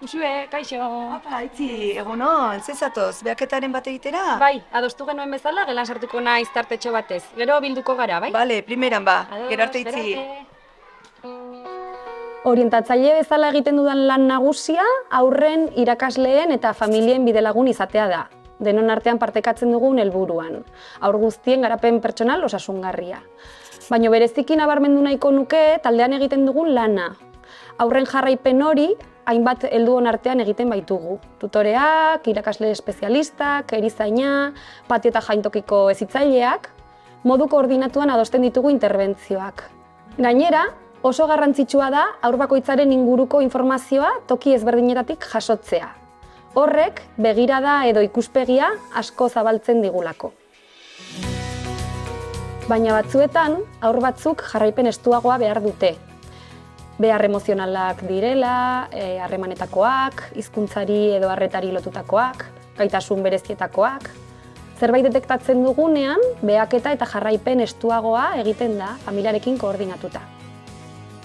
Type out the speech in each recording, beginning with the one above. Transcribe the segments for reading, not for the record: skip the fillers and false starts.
Usue, kaixo. Apa, Aitzi, egunon, zezatoz, behaketaren bat egitera? Bai, adostu genuen bezala, gelan sartuko naiz tartetxo batez. Gero bilduko gara, bai? Bale, primeran ba, Ados, gero arte Aitzi. gero arte. Orientatzaile bezala egiten dudan lan nagusia, aurren, irakasleen eta familien bidelagun izatea da. Denon artean partekatzen dugun helburuan. Haur guztien garapen pertsonal osasungarria. Baina bereziki nabarmendu nahiko nuke taldean egiten dugun lana. Aurren jarraipen hori, hainbat helduon artean egiten baitugu. Tutoreak, irakasle espezialistak, erizaina, patio eta jaintokiko hezitzaileak, modu koordinatuan adosten ditugu interbentzioak. Gainera, oso garrantzitsua da haur bakoitzaren inguruko informazioa toki ezberdinetatik jasotzea. Horrek, begirada edo ikuspegia asko zabaltzen digulako. Baina batzuetan, haur batzuk jarraipen estuagoa behar dute. Behar emozionalak direla, harremanetakoak, hizkuntzari edo arretari lotutakoak, gaitasun berezietakoak. Zerbait detektatzen dugunean, behaketa eta jarraipen estuagoa egiten da familiarekin koordinatuta.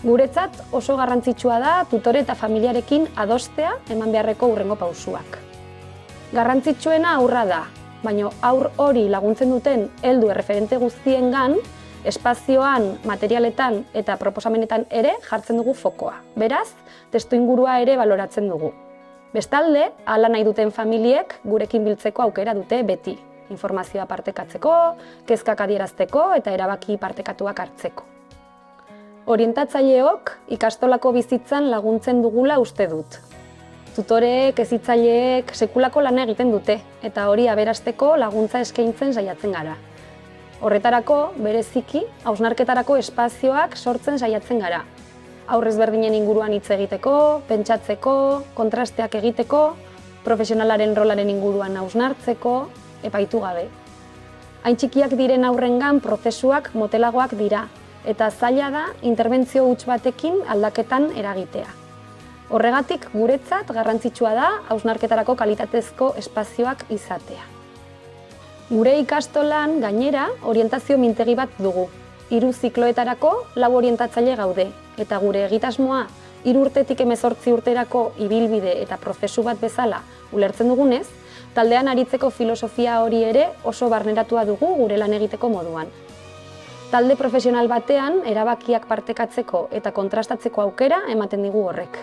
Guretzat oso garrantzitsua da tutore eta familiarekin adostea eman beharreko hurrengo pausuak. Garrantzitsuena haurra da, baina haur hori laguntzen duten heldu erreferente guztiengan, espazioan, materialetan eta proposamenetan ere jartzen dugu fokoa. Beraz, testuingurua ere baloratzen dugu. Bestalde, hala nahi duten familiek gurekin biltzeko aukera dute beti. Informazioa partekatzeko, kezkak adierazteko eta erabaki partekatuak hartzeko. Orientatzaileok ikastolako bizitzan laguntzen dugula uste dut. Tutoreek, hezitzaileek sekulako lana egiten dute eta hori aberasteko laguntza eskaintzen saiatzen gara. Horretarako, bereziki, hausnarketarako espazioak sortzen saiatzen gara. Haur ezberdinen inguruan hitz egiteko, pentsatzeko, kontrasteak egiteko, profesionalaren rolaren inguruan hausnartzeko, epaitu gabe. Hain txikiak diren haurrengan prozesuak motelagoak dira, eta zaila da interbentzio huts batekin aldaketan eragitea. Horregatik guretzat garrantzitsua da hausnarketarako kalitatezko espazioak izatea. Gure ikastolan gainera orientazio mintegi bat dugu. 3 zikloetarako 4 orientatzaile gaude, eta gure egitasmoa 3 urtetik 18 urterako ibilbide eta prozesu bat bezala ulertzen dugunez, taldean aritzeko filosofia hori ere oso barneratua dugu gure lan egiteko moduan. Talde profesional batean erabakiak partekatzeko eta kontrastatzeko aukera ematen digu horrek.